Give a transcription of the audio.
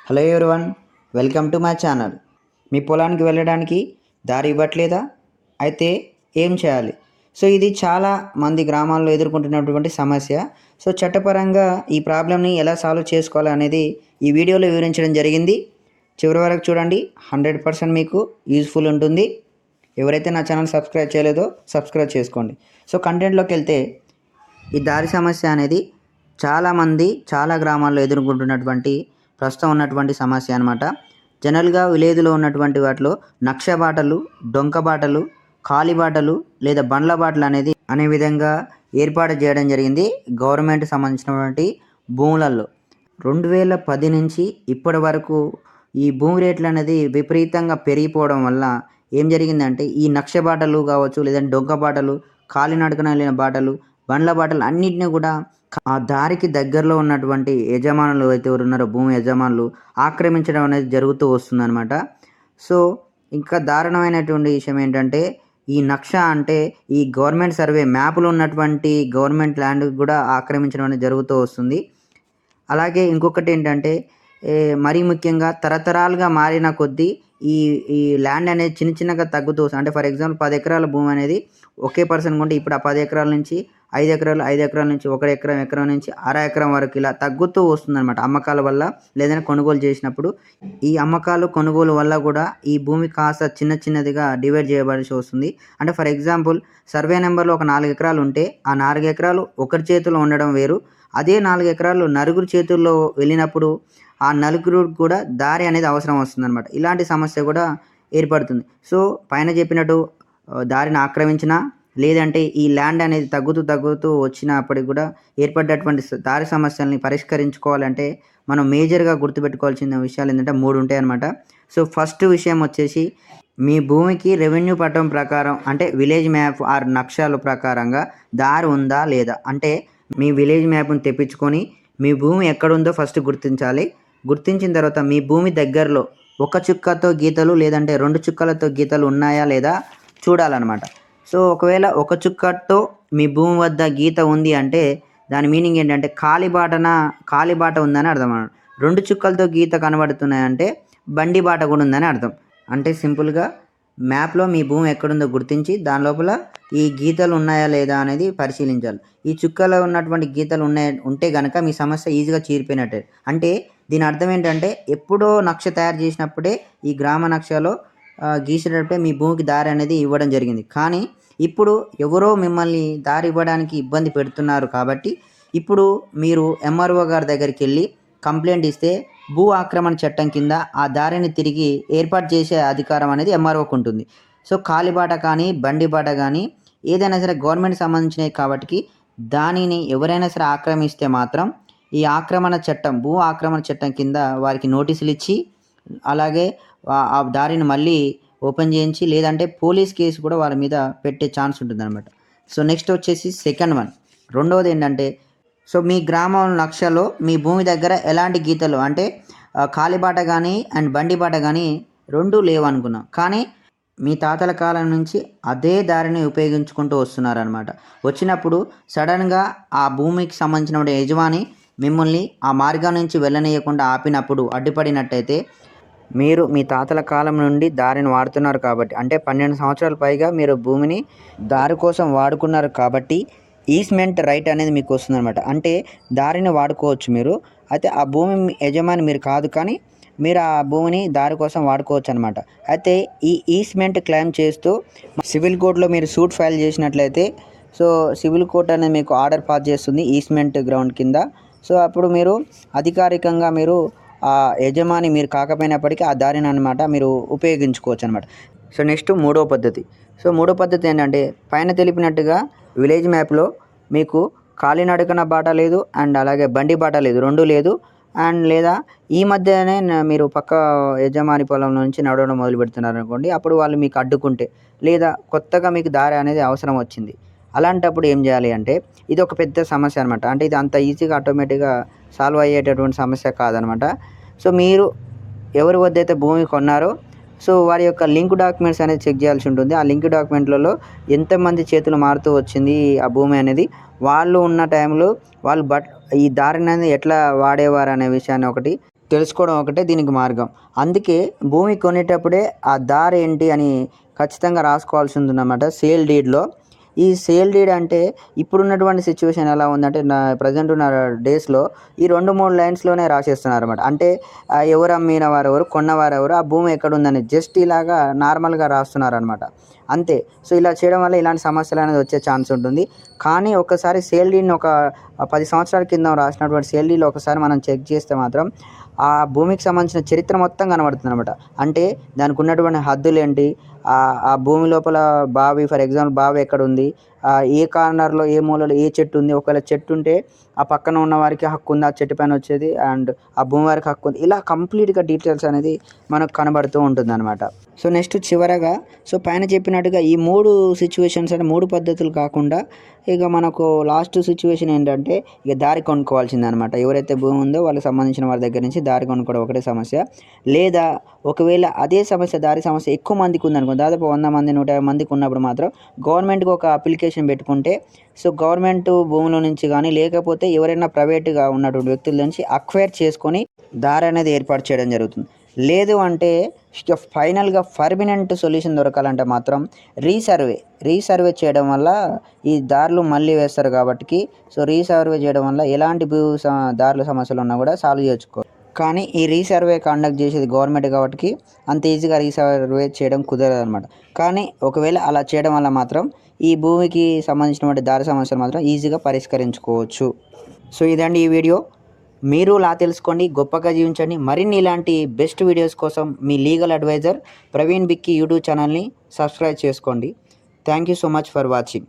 Hello everyone, welcome to my channel. మీ పొలానికి వెళ్ళడానికి దారి ఇవ్వట్లేదా? అయితే ఏం చేయాలి? సో ఇది చాలా మంది గ్రామాల్లో ఎదుర్కొంటున్నటువంటి సమస్య. సో చట్టపరంగా ఈ ప్రాబ్లమ్ని ఎలా సాల్వ్ చేసుకోవాలి అనేది ఈ వీడియోలో వివరించడం జరిగింది. చివరి వరకు చూడండి, 100% మీకు యూజ్ఫుల్ ఉంటుంది. ఎవరైతే నా ఛానల్ సబ్స్క్రైబ్ చేయలేదో సబ్స్క్రైబ్ చేసుకోండి. సో కంటెంట్లోకి వెళ్తే, ఈ దారి సమస్య అనేది చాలామంది చాలా గ్రామాల్లో ఎదుర్కొంటున్నటువంటి ప్రస్తుతం ఉన్నటువంటి సమస్య అనమాట. జనరల్గా విలేజ్లో ఉన్నటువంటి వాటిలో నక్ష బాటలు, డొంక బాటలు, కాలి బాటలు లేదా బండ్ల బాటలు అనేది అనే విధంగా ఏర్పాటు చేయడం జరిగింది గవర్నమెంట్ సంబంధించినటువంటి భూములలో. 2010 నుంచి ఇప్పటి వరకు ఈ భూమి రేట్లు అనేది విపరీతంగా పెరిగిపోవడం వల్ల ఏం జరిగిందంటే, ఈ నక్ష బాటలు కావచ్చు, లేదంటే డొంక బాటలు, కాలినడకన వెళ్ళిన బాటలు, బండ్ల బాటలు అన్నింటినీ కూడా ఆ దారికి దగ్గరలో ఉన్నటువంటి యజమానులు అయితే ఉన్నారో, భూమి యజమానులు ఆక్రమించడం అనేది జరుగుతూ వస్తుందన్నమాట. సో ఇంకా దారుణమైనటువంటి విషయం ఏంటంటే, ఈ నక్ష అంటే ఈ గవర్నమెంట్ సర్వే మ్యాప్లో ఉన్నటువంటి గవర్నమెంట్ ల్యాండ్ కూడా ఆక్రమించడం అనేది జరుగుతూ వస్తుంది. అలాగే ఇంకొకటి ఏంటంటే, మరీ ముఖ్యంగా తరతరాలుగా మారిన కొద్దీ ఈ ఈ ల్యాండ్ అనేది చిన్న చిన్నగా తగ్గుతూ వస్తుంది. అంటే ఫర్ ఎగ్జాంపుల్ 10 ఎకరాల భూమి అనేది ఒకే పర్సన్ కొంటే ఇప్పుడు ఆ 10 ఎకరాల నుంచి 5 ఎకరాలు, 5 ఎకరాల నుంచి 1 ఎకరం, ఎకరం నుంచి అర ఎకరం వరకు ఇలా తగ్గుతూ వస్తుందన్నమాట అమ్మకాల వల్ల, లేదంటే కొనుగోలు చేసినప్పుడు. ఈ అమ్మకాలు కొనుగోలు వల్ల కూడా ఈ భూమి కాస్త చిన్న చిన్నదిగా డివైడ్ చేయబడాల్సి వస్తుంది. అంటే ఫర్ ఎగ్జాంపుల్ సర్వే నెంబర్లో ఒక 4 ఎకరాలు ఉంటే ఆ 4 ఎకరాలు ఒకరి చేతిలో ఉండడం వేరు, అదే 4 ఎకరాలు నలుగురు చేతుల్లో వెళ్ళినప్పుడు ఆ నలుగురికి కూడా దారి అనేది అవసరం వస్తుందన్నమాట. ఇలాంటి సమస్య కూడా ఏర్పడుతుంది. సో పైన చెప్పినట్టు దారిని ఆక్రమించినా, లేదంటే ఈ ల్యాండ్ అనేది తగ్గుతూ వచ్చినప్పటికి కూడా ఏర్పడ్డటువంటి దారి సమస్యల్ని పరిష్కరించుకోవాలంటే మనం మేజర్గా గుర్తుపెట్టుకోవాల్సిన విషయాలు ఏంటంటే 3 ఉంటాయి అన్నమాట. సో ఫస్ట్ విషయం వచ్చేసి, మీ భూమికి రెవెన్యూ పట్టం ప్రకారం అంటే విలేజ్ మ్యాప్ ఆర్ నక్షాల ప్రకారంగా దారి ఉందా లేదా. అంటే మీ విలేజ్ మ్యాప్ని తెప్పించుకొని మీ భూమి ఎక్కడుందో ఫస్ట్ గుర్తించాలి. గుర్తించిన తర్వాత మీ భూమి దగ్గరలో ఒక చుక్కతో గీతలు లేదంటే 2 చుక్కలతో గీతలు ఉన్నాయా లేదా చూడాలన్నమాట. సో ఒకవేళ ఒక చుక్కతో మీ భూమి వద్ద గీత ఉంది అంటే దాని మీనింగ్ ఏంటంటే కాలిబాట ఉందని అర్థం అన్నమాట. 2 చుక్కలతో గీత కనబడుతున్నాయంటే బండి బాట కూడా ఉందని అర్థం. అంటే సింపుల్గా మ్యాప్లో మీ భూమి ఎక్కడుందో గుర్తించి దాని లోపల ఈ గీతలు ఉన్నాయా లేదా అనేది పరిశీలించాలి. ఈ చుక్కలో ఉన్నటువంటి గీతలు ఉంటే కనుక మీ సమస్య ఈజీగా చీరిపోయినట్టే. అంటే దీని అర్థం ఏంటంటే, ఎప్పుడో నక్ష తయారు చేసినప్పుడే ఈ గ్రామ నక్షలో గీసేటప్పుడే మీ భూమికి దారి అనేది ఇవ్వడం జరిగింది. కానీ ఇప్పుడు ఎవరో మిమ్మల్ని దారి ఇవ్వడానికి ఇబ్బంది పెడుతున్నారు కాబట్టి ఇప్పుడు మీరు ఎంఆర్ఓ గారి దగ్గరికి వెళ్ళి కంప్లైంట్ ఇస్తే భూ ఆక్రమణ చట్టం కింద ఆ దారిని తిరిగి ఏర్పాటు చేసే అధికారం అనేది ఎంఆర్ఓకు ఉంటుంది. సో కాలిబాట కానీ బండి బాట కానీ ఏదైనా సరే గవర్నమెంట్ సంబంధించినవి కాబట్టి దానిని ఎవరైనా సరే ఆక్రమిస్తే మాత్రం ఈ భూ ఆక్రమణ చట్టం కింద వారికి నోటీసులు ఇచ్చి, అలాగే ఆ దారిని మళ్ళీ ఓపెన్ చేయించి, లేదంటే పోలీస్ కేసు కూడా వాళ్ళ మీద పెట్టే ఛాన్స్ ఉంటుందన్నమాట. సో నెక్స్ట్ వచ్చేసి రెండవది ఏంటంటే, సో మీ గ్రామం నక్షలో మీ భూమి దగ్గర ఎలాంటి గీతలు అంటే కాలిబాట కానీ అండ్ బండి బాట కానీ 2 లేవు అనుకున్నాం, కానీ మీ తాతల కాలం నుంచి అదే దారిని ఉపయోగించుకుంటూ వస్తున్నారనమాట. వచ్చినప్పుడు సడన్గా ఆ భూమికి సంబంధించిన యజమాని మిమ్మల్ని ఆ మార్గం నుంచి వెళ్ళనీయకుండా ఆపినప్పుడు, అడ్డుపడినట్టయితే, మీరు మీ తాతల కాలం నుండి దారిని వాడుతున్నారు కాబట్టి, అంటే 12 సంవత్సరాల పైగా మీరు భూమిని దారి కోసం వాడుకున్నారు కాబట్టి ఈస్మెంట్ రైట్ అనేది మీకు వస్తుందన్నమాట. అంటే దారిని వాడుకోవచ్చు మీరు. అయితే ఆ భూమి యజమాని మీరు కాదు, కానీ మీరు ఆ భూమిని దారి కోసం వాడుకోవచ్చు అనమాట. అయితే ఈ ఈస్మెంట్ క్లెయిమ్ చేస్తూ సివిల్ కోర్టులో మీరు సూట్ ఫైల్ చేసినట్లయితే, సో సివిల్ కోర్ట్ అనేది మీకు ఆర్డర్ పాస్ చేస్తుంది ఈస్మెంట్ గ్రౌండ్ కింద. సో అప్పుడు మీరు అధికారికంగా మీరు ఆ యజమాని మీరు కాకపోయినప్పటికీ ఆ దారిని అనమాట మీరు ఉపయోగించుకోవచ్చు అనమాట. సో నెక్స్ట్ మూడో పద్ధతి ఏంటంటే, పైన తెలిపినట్టుగా విలేజ్ మ్యాప్లో మీకు కాలినడకన బాట లేదు అండ్ అలాగే బండి బాట లేదు, 2 లేదు. అండ్ లేదా ఈ మధ్యనే మీరు పక్క యజమాని పొలం నుంచి నడవడం మొదలు పెడుతున్నారు అనుకోండి, అప్పుడు వాళ్ళు మీకు అడ్డుకుంటే, లేదా కొత్తగా మీకు దారి అనేది అవసరం వచ్చింది, అలాంటప్పుడు ఏం చేయాలి అంటే, ఇది ఒక పెద్ద సమస్య అనమాట. అంటే ఇది అంత ఈజీగా ఆటోమేటిక్గా సాల్వ్ అయ్యేటటువంటి సమస్య కాదనమాట. సో మీరు ఎవరి వద్ద అయితే భూమి కొన్నారో, సో వారి యొక్క లింక్ డాక్యుమెంట్స్ అనేది చెక్ చేయాల్సి ఉంటుంది. ఆ లింక్ డాక్యుమెంట్లలో ఎంతమంది చేతులు మారుతూ వచ్చింది ఆ భూమి అనేది, వాళ్ళు ఉన్న టైంలో వాళ్ళు ఈ దారిని అనేది ఎట్లా వాడేవారు అనే విషయాన్ని ఒకటి తెలుసుకోవడం ఒకటే దీనికి మార్గం. అందుకే భూమి కొనేటప్పుడే ఆ దారి ఏంటి అని ఖచ్చితంగా రాసుకోవాల్సి ఉందన్నమాట సేల్ డీడ్‌లో. ఈ సేల్ డీడ్ అంటే ఇప్పుడున్నటువంటి సిచ్యువేషన్ ఎలా ఉందంటే ప్రెజెంట్ ఉన్న డేస్‌లో ఈ 2, 3 లైన్స్‌లోనే రాసేస్తున్నారన్నమాట. అంటే ఎవరు అమ్మిన వారెవరు, కొన్నవారెవరు, ఆ భూమి ఎక్కడుందని జస్ట్ ఇలాగా నార్మల్‌గా రాస్తున్నారన్నమాట. అంతే. సో, ఇలా చేయడం వల్ల ఇలాంటి సమస్యలనేది వచ్చే ఛాన్స్ ఉంటుంది. కానీ ఒక్కసారి సేల్ డీడ్‌ని ఒక 10 సంవత్సరాల కింద రాసినటువంటి సేల్ డీడ్‌లో ఒకసారి మనం చెక్ చేస్తే మాత్రం ఆ భూమికి సంబంధించిన చరిత్ర మొత్తం కనబడుతుందనమాట. అంటే దానికి ఉన్నటువంటి హద్దులేంటి, ఆ భూమి లోపల బావి, ఫర్ ఎగ్జాంపుల్ బావి ఎక్కడుంది, ఏ కార్నర్‌లో, ఏ మూలలో ఏ చెట్టు ఉంది, ఒకవేళ చెట్టు ఉంటే ఆ పక్కన ఉన్న వారికి హక్కు ఉంది ఆ చెట్టు పైన వచ్చేది, అండ్ ఆ భూమి వారికి హక్కు ఉంది. ఇలా కంప్లీట్‌గా డీటెయిల్స్ అనేది మనకు కనబడుతూ ఉంటుందన్నమాట. సో, నెక్స్ట్ చివరగా పైన చెప్పినట్టుగా ఈ 3 సిట్యుయేషన్స్ అంటే 3 పద్ధతులు కాకుండా ఇక మనకు లాస్ట్ సిట్యుయేషన్ ఏంటంటే ఇక దారి కొనుక్కోవాల్సిందనమాట. ఎవరైతే భూమి ఉందో వాళ్ళకి సంబంధించిన వారి దగ్గర నుంచి దారి కొనుక్కోవడం ఒకటే సమస్య. లేదా ఒకవేళ అదే సమస్య, దారి సమస్య ఎక్కువ మందికి ఉందనుకో, దాదాపు 100 మంది, 150 మందికి ఉన్నప్పుడు మాత్రం గవర్నమెంట్‌కి ఒక అప్లికేషన్ పెట్టుకుంటే గవర్నమెంట్ భూమిలో నుంచి కానీ, లేకపోతే ఎవరైనా ప్రైవేట్‌గా ఉన్నటువంటి వ్యక్తుల నుంచి అక్వైర్ చేసుకొని దారి అనేది ఏర్పాటు చేయడం జరుగుతుంది. లేదు అంటే ఇక ఫైనల్‌గా పర్మనెంట్ సొల్యూషన్ దొరకాలంటే మాత్రం రీసర్వే చేయడం వల్ల ఈ దారులు మళ్ళీ వేస్తారు కాబట్టికి రీసర్వే చేయడం వల్ల ఎలాంటి దారుల సమస్యలు ఉన్నా కూడా సాల్వ్ చేయొచ్చు. కానీ ఈ రీసర్వే కండక్ట్ చేసేది గవర్నమెంట్ కాబట్టికి అంత ఈజీగా రీసర్వే చేయడం కుదరదనమాట. కానీ ఒకవేళ అలా చేయడం వల్ల మాత్రం ఈ భూమికి సంబంధించినటువంటి దారి సమస్యలు మాత్రం ఈజీగా పరిష్కరించుకోవచ్చు. ఇదండి ఈ వీడియో. మీరు లా తెలుసుకోండి, గొప్పగా జీవించండి. మరిన్ని ఇలాంటి బెస్ట్ వీడియోస్ కోసం మీ లీగల్ అడ్వైజర్ ప్రవీణ్ బిక్కీ యూట్యూబ్ ఛానల్ని సబ్స్క్రైబ్ చేసుకోండి. Thank you so much for watching.